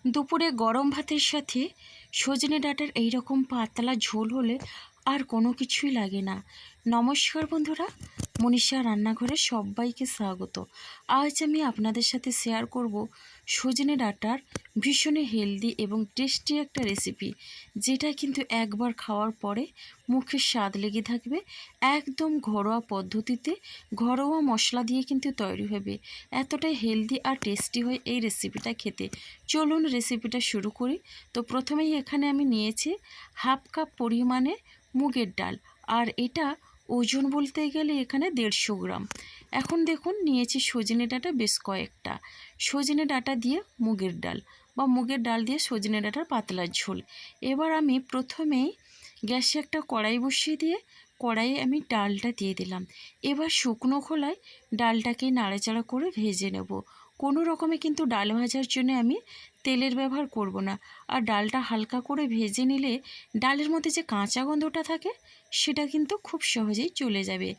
দুপুরে গরম ভাতের সাথে সজনে ডাঁটার এইরকম পাতলা ঝোল হলে আর কোনো কিছুই লাগে না। নমস্কার বন্ধুরা, মনীষা রান্নাঘরে সবাইকে স্বাগত। আজ আমি আপনাদের সাথে শেয়ার করব সজনে ডাঁটার ভীষণই হেলদি এবং টেস্টি একটা রেসিপি, যেটা কিন্তু একবার খাওয়ার পরে মুখে স্বাদ লেগে থাকবে। একদম ঘরোয়া পদ্ধতিতে ঘরোয়া মশলা দিয়ে কিন্তু তৈরি হবে। এতটাই হেলদি আর টেস্টি হয় এই রেসিপিটা খেতে। চলুন রেসিপিটা শুরু করি। তো প্রথমেই এখানে আমি নিয়েছি হাফ কাপ পরিমাণে মুগের ডাল, আর এটা ওজন বলতে গেলে এখানে 150 গ্রাম। এখন দেখুন নিয়েছি সজনে ডাঁটা বেশ কয়েকটা। সজনে ডাঁটা দিয়ে মুগের ডাল বা মুগের ডাল দিয়ে সজনে ডাঁটার পাতলা ঝোল। এবার আমি প্রথমেই গ্যাসে একটা কড়াই বসিয়ে দিয়ে কড়াইয়ে আমি ডালটা দিয়ে দিলাম। এবার শুকনো খোলায় ডালটাকে নাড়াচাড়া করে ভেজে নেব। কোনো রকমে কিন্তু ডাল ভাজার জন্য আমি তেলের ব্যবহার করব না। আর ডালটা হালকা করে ভেজে নিলে ডালের মধ্যে যে কাঁচা গন্ধটা থাকে সেটা কিন্তু খুব সহজেই চলে যাবে।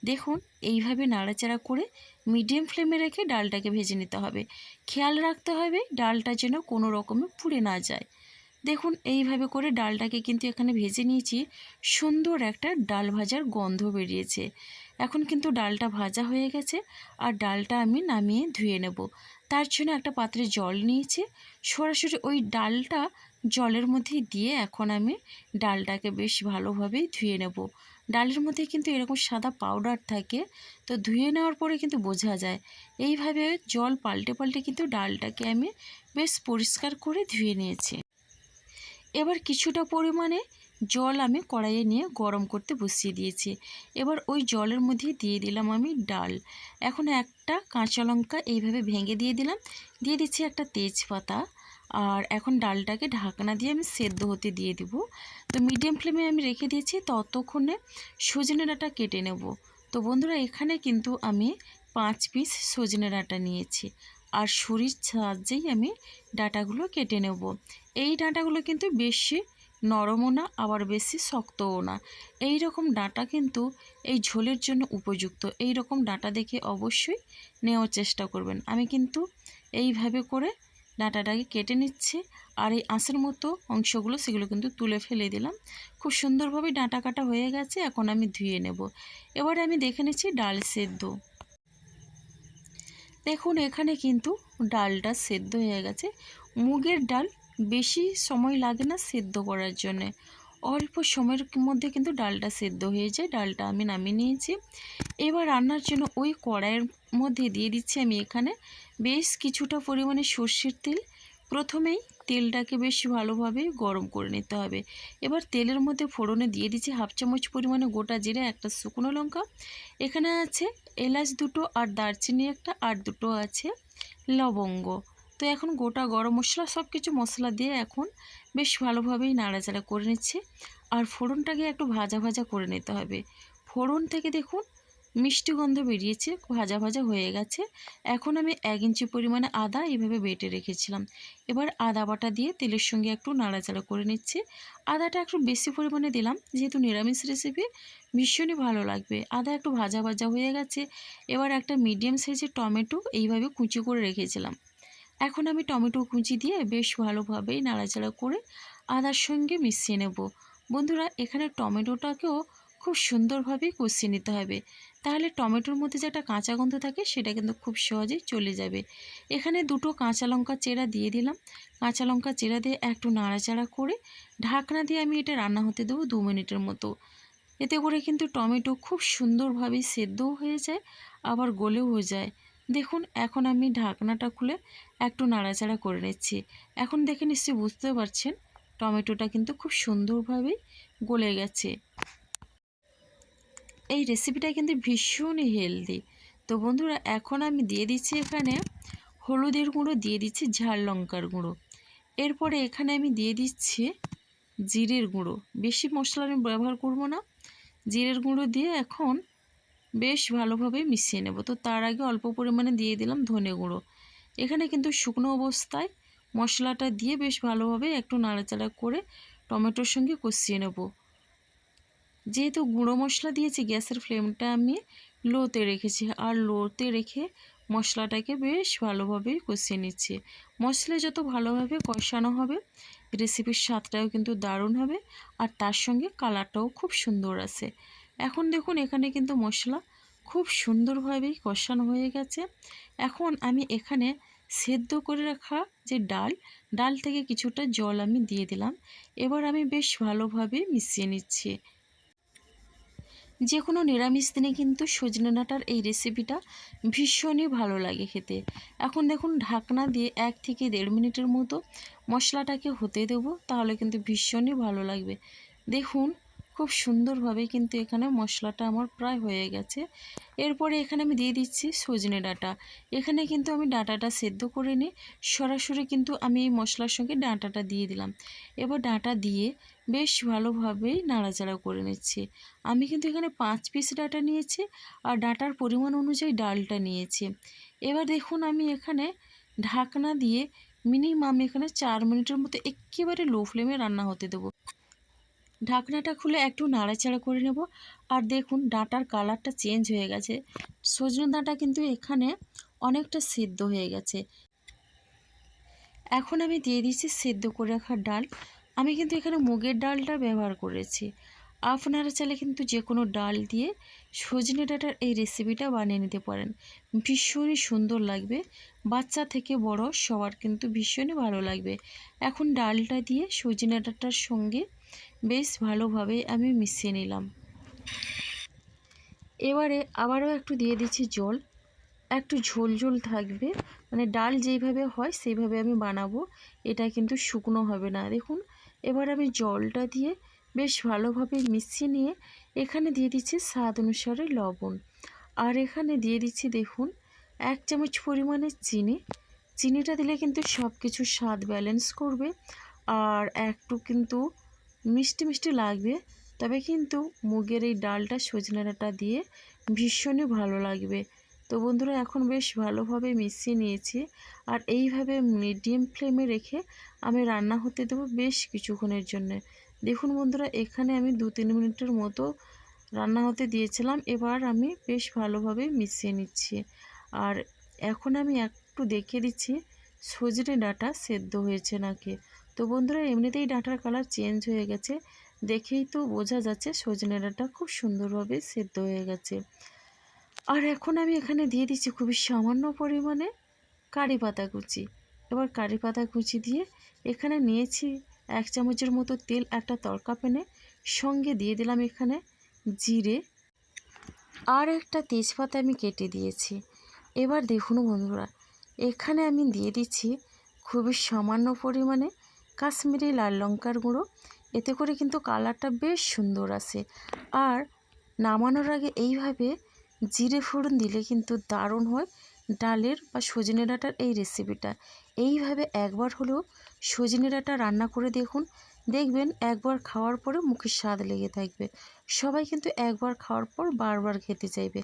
দেখুন এইভাবে নাড়াচাড়া করে মিডিয়াম ফ্লেমে রেখে ডালটাকে ভেজে নিতে হবে। খেয়াল রাখতে হবে ডালটা যেন কোনো রকমে পুড়ে না যায়। দেখুন এইভাবে করে ডালটাকে কিন্তু এখানে ভেজে নিয়েছি। সুন্দর একটা ডাল ভাজার গন্ধ বেরিয়েছে। এখন কিন্তু ডালটা ভাজা হয়ে গেছে, আর ডালটা আমি নামিয়ে ধুয়ে নেব। তার জন্য একটা পাত্রে জল নিয়েছি। সরাসরি ওই ডালটা জলের মধ্যে দিয়ে এখন আমি ডালটাকে বেশ ভালোভাবেই ধুয়ে নেব। ডালের মধ্যে কিন্তু এরকম সাদা পাউডার থাকে, তো ধুয়ে নেওয়ার পরে কিন্তু বোঝা যায়। এইভাবে জল পাল্টে পাল্টে কিন্তু ডালটাকে আমি বেশ পরিষ্কার করে ধুয়ে নিয়েছি। এবার কিছুটা পরিমাণে জল আমি কড়াইয়ে নিয়ে গরম করতে বসিয়ে দিয়েছি। এবার ওই জলের মধ্যে দিয়ে দিলাম আমি ডাল। এখন একটা কাঁচা লঙ্কা এইভাবে ভেঙে দিয়ে দিলাম। দিয়ে দিচ্ছি একটা তেজপাতা। আর এখন ডালটাকে ঢাকনা দিয়ে আমি সেদ্ধ হতে দিয়ে দিব। তো মিডিয়াম ফ্লেমে আমি রেখে দিয়েছি, ততক্ষণে সজনে ডাঁটা কেটে নেব। তো বন্ধুরা এখানে কিন্তু আমি 5 পিস সজনে ডাঁটা নিয়েছি, আর ছুরির সাহায্যেই আমি ডাঁটাগুলো কেটে নেব। এই ডাঁটাগুলো কিন্তু বেশি নরমও না, আবার বেশি শক্তও না। এই রকম ডাঁটা কিন্তু এই ঝোলের জন্য উপযুক্ত। এই রকম ডাঁটা দেখে অবশ্যই নেওয়ার চেষ্টা করবেন। আমি কিন্তু এইভাবে করে ডাঁটাটাকে কেটে নিচ্ছি, আর এই আঁশের মতো অংশগুলো সেগুলো কিন্তু তুলে ফেলে দিলাম। খুব সুন্দরভাবে ডাঁটা কাটা হয়ে গেছে। এখন আমি ধুয়ে নেব। এবারে আমি দেখে নিচ্ছি ডাল সেদ্ধ। দেখুন এখানে কিন্তু ডালটা সেদ্ধ হয়ে গেছে। মুগের ডাল বেশি সময় লাগে না সেদ্ধ করার জন্যে, অল্প সময়ের মধ্যে কিন্তু ডালটা সেদ্ধ হয়ে যায়। ডালটা আমি নামিয়ে নিয়েছি। এবার রান্নার জন্য ওই কড়াইয়ের মধ্যে দিয়ে দিচ্ছি আমি এখানে বেশ কিছুটা পরিমাণে সর্ষের তেল। প্রথমেই তেলটাকে বেশ ভালোভাবে গরম করে নিতে হবে। এবার তেলের মধ্যে ফোড়নে দিয়ে দিচ্ছি হাফ চামচ পরিমাণে গোটা জিরে, একটা শুকনো লঙ্কা, এখানে আছে এলাচ দুটো, আর দারচিনি একটা, আর দুটো আছে লবঙ্গ। তো এখন গোটা গরম মশলা সব কিছু মশলা দিয়ে এখন বেশ ভালোভাবেই নাড়াচাড়া করে নিচ্ছে। আর ফোড়নটাকে একটু ভাজা ভাজা করে নিতে হবে। ফোড়ন থেকে দেখুন মিষ্টি গন্ধ বেরিয়েছে, ভাজা ভাজা হয়ে গেছে। এখন আমি 1 ইঞ্চি পরিমাণে আদা এইভাবে বেটে রেখেছিলাম। এবার আদা বাটা দিয়ে তেলের সঙ্গে একটু নাড়াচাড়া করে নিচ্ছি। আদাটা একটু বেশি পরিমাণে দিলাম, যেহেতু নিরামিষ রেসিপি ভীষণই ভালো লাগবে। আদা একটু ভাজা ভাজা হয়ে গেছে। এবার একটা মিডিয়াম সাইজের টমেটো এইভাবে কুচি করে রেখেছিলাম। এখন আমি টমেটো কুচি দিয়ে বেশ ভালোভাবেই নাড়াচাড়া করে আদার সঙ্গে মিশিয়ে নেব। বন্ধুরা এখানে টমেটোটাকেও খুব সুন্দরভাবে কষিয়ে নিতে হবে, তাহলে টমেটোর মধ্যে যে একটা কাঁচা গন্ধ থাকে সেটা কিন্তু খুব সহজেই চলে যাবে। এখানে দুটো কাঁচা লঙ্কা চেরা দিয়ে দিলাম। কাঁচা লঙ্কা চেরা দিয়ে একটু নাড়াচাড়া করে ঢাকনা দিয়ে আমি এটা রান্না হতে দেবো 2 মিনিটের মতো। এতে করে কিন্তু টমেটো খুব সুন্দরভাবে সেদ্ধও হয়ে যায়, আবার গলেও যায়। দেখুন এখন আমি ঢাকনাটা খুলে একটু নাড়াচাড়া করে নিচ্ছি। এখন দেখে নিশ্চয়ই বুঝতে পারছেন টমেটোটা কিন্তু খুব সুন্দরভাবেই গলে গেছে। এই রেসিপিটা কিন্তু ভীষণই হেলদি। তো বন্ধুরা এখন আমি দিয়ে দিচ্ছি এখানে হলুদের গুঁড়ো, দিয়ে দিচ্ছি ঝাল লঙ্কার গুঁড়ো। এরপরে এখানে আমি দিয়ে দিচ্ছি জিরের গুঁড়ো। বেশি মশলা আমি ব্যবহার করব না। জিরের গুঁড়ো দিয়ে এখন বেশ ভালোভাবে মিশিয়ে নেব। তো তার আগে অল্প পরিমাণে দিয়ে দিলাম ধনে গুঁড়ো। এখানে কিন্তু শুকনো অবস্থায় মশলাটা দিয়ে বেশ ভালোভাবে একটু নাড়াচাড়া করে টমেটোর সঙ্গে কষিয়ে নেব। যেহেতু গুঁড়ো মশলা দিয়েছি, গ্যাসের ফ্লেমটা আমি লোতে রেখেছি, আর লোতে রেখে মশলাটাকে বেশ ভালোভাবে কষিয়ে নিচ্ছি। মশলা যত ভালোভাবে কষানো হবে রেসিপির স্বাদটাও কিন্তু দারুণ হবে, আর তার সঙ্গে কালারটাও খুব সুন্দর আসে। এখন দেখুন এখানে কিন্তু মশলা খুব সুন্দরভাবেই কষানো হয়ে গেছে। এখন আমি এখানে সেদ্ধ করে রাখা যে ডাল থেকে কিছুটা জল আমি দিয়ে দিলাম। এবার আমি বেশ ভালোভাবে মিশিয়ে নিচ্ছি। যে কোনো নিরামিষ দিনে কিন্তু সজনে ডাঁটার এই রেসিপিটা ভীষণই ভালো লাগে খেতে। এখন দেখুন ঢাকনা দিয়ে 1 থেকে 1.5 মিনিটের মতো মশলাটাকে হতে দেব, তাহলে কিন্তু ভীষণই ভালো লাগবে। দেখুন খুব সুন্দরভাবে কিন্তু এখানে মশলাটা আমার প্রায় হয়ে গেছে। এরপরে এখানে আমি দিয়ে দিচ্ছি সজনে ডাঁটা। এখানে কিন্তু আমি ডাঁটাটা সেদ্ধ করে নিই, সরাসরি কিন্তু আমি এই মশলার সঙ্গে ডাঁটাটা দিয়ে দিলাম। এবার ডাঁটা দিয়ে বেশ ভালোভাবেই নাড়াচাড়া করে নিচ্ছি। আমি কিন্তু এখানে 5 পিস ডাঁটা নিয়েছি, আর ডাঁটার পরিমাণ অনুযায়ী ডালটা নিয়েছি। এবার দেখুন আমি এখানে ঢাকনা দিয়ে মিনিমাম এখানে 4 মিনিটের মতো এক্কেবারে লো ফ্লেমে রান্না হতে দেবো। ঢাকনাটা খুলে একটু নাড়াচাড়া করে নেব। আর দেখুন ডাঁটার কালারটা চেঞ্জ হয়ে গেছে। সজনে ডাঁটা কিন্তু এখানে অনেকটা সেদ্ধ হয়ে গেছে। এখন আমি দিয়ে দিচ্ছি সেদ্ধ করে রাখা ডাল। আমি কিন্তু এখানে মুগের ডালটা ব্যবহার করেছি। আপনারা চাইলে কিন্তু যে কোনো ডাল দিয়ে সজনে ডাঁটার এই রেসিপিটা বানিয়ে নিতে পারেন। ভীষণই সুন্দর লাগবে, বাচ্চা থেকে বড় সবার কিন্তু ভীষণই ভালো লাগবে। এখন ডালটা দিয়ে সজনে ডাঁটার সঙ্গে বেশ ভালোভাবে আমি মিশিয়ে নিলাম। এবারে আবারও একটু দিয়ে দিচ্ছি জল। একটু ঝোল ঝোল থাকবে, মানে ডাল যেইভাবে হয় সেইভাবে আমি বানাবো। এটা কিন্তু শুকনো হবে না। দেখুন এবার আমি জলটা দিয়ে বেশ ভালোভাবে মিশিয়ে নিয়ে এখানে দিয়ে দিচ্ছি স্বাদ অনুসারে লবণ। আর এখানে দিয়ে দিচ্ছি দেখুন 1 চামচ পরিমাণে চিনি। চিনিটা দিলে কিন্তু সব কিছু স্বাদ ব্যালেন্স করবে, আর একটু কিন্তু মিষ্টি মিষ্টি লাগবে। তবে কিন্তু মুগের এই ডালটা সজনে ডাঁটা দিয়ে ভীষণই ভালো লাগবে। তো বন্ধুরা এখন বেশ ভালোভাবে মিশিয়ে নিয়েছি, আর এইভাবে মিডিয়াম ফ্লেমে রেখে আমি রান্না হতে দেবো বেশ কিছুক্ষণের জন্য। দেখুন বন্ধুরা এখানে আমি 2-3 মিনিটের মতো রান্না হতে দিয়েছিলাম। এবার আমি বেশ ভালোভাবে মিশিয়ে নিচ্ছি, আর এখন আমি একটু দেখে দিচ্ছি সজনে ডাঁটা সেদ্ধ হয়েছে নাকি। তো বন্ধুরা এমনিতেই ডাঁটার কালার চেঞ্জ হয়ে গেছে, দেখেই তো বোঝা যাচ্ছে সজনে ডাঁটা খুব সুন্দরভাবে সেদ্ধ হয়ে গেছে। আর এখন আমি এখানে দিয়ে দিচ্ছি খুবই সামান্য পরিমাণে কারি পাতা কুচি। এবার কারি পাতা কুচি দিয়ে এখানে নিয়েছি 1 চামচের মতো তেল একটা তড়কা প্যানে, সঙ্গে দিয়ে দিলাম এখানে জিরে, আর একটা তেজপাতা আমি কেটে দিয়েছি। এবার দেখুন বন্ধুরা এখানে আমি দিয়ে দিচ্ছি খুবই সামান্য পরিমাণে কাশ্মীরি লাল লঙ্কার গুঁড়ো। এতে করে কিন্তু কালারটা বেশ সুন্দর আসে। আর নামানোর আগে এইভাবে জিরে ফোড়ন দিলে কিন্তু দারুণ হয় ডালের বা সজনে ডাঁটার এই রেসিপিটা। এইভাবে একবার হলেও সজনে ডাঁটা রান্না করে দেখুন, দেখবেন একবার খাওয়ার পরে মুখে স্বাদ লেগে থাকবে। সবাই কিন্তু একবার খাওয়ার পর বারবার খেতে চাইবে।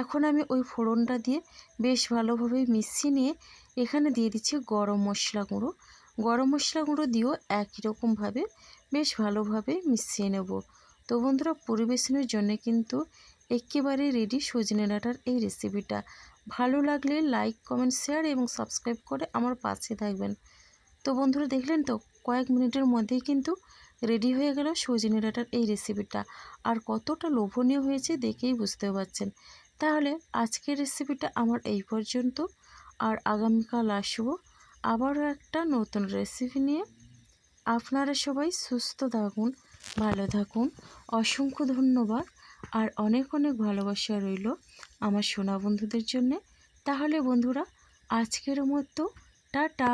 এখন আমি ওই ফোড়নটা দিয়ে বেশ ভালোভাবে মিশিয়ে নিয়ে এখানে দিয়ে দিচ্ছি গরম মশলা গুঁড়ো। গরম মশলা গুঁড়ো দিয়েও একই রকমভাবে বেশ ভালোভাবে মিশিয়ে নেব। তো বন্ধুরা পরিবেশনের জন্য কিন্তু একেবারে রেডি সজনে ডাঁটার এই রেসিপিটা। ভালো লাগলে লাইক, কমেন্ট, শেয়ার এবং সাবস্ক্রাইব করে আমার পাশে থাকবেন। তো বন্ধুরা দেখলেন তো কয়েক মিনিটের মধ্যেই কিন্তু রেডি হয়ে গেল সজনে ডাঁটার এই রেসিপিটা। আর কতটা লোভনীয় হয়েছে দেখেই বুঝতে পারছেন। তাহলে আজকের রেসিপিটা আমার এই পর্যন্ত, আর আগামীকাল আসবো আবারও একটা নতুন রেসিপি নিয়ে। আপনারা সবাই সুস্থ থাকুন, ভালো থাকুন। অসংখ্য ধন্যবাদ, আর অনেক অনেক ভালোবাসা রইল আমার সোনা বন্ধুদের জন্যে। তাহলে বন্ধুরা আজকের মতো টাটা।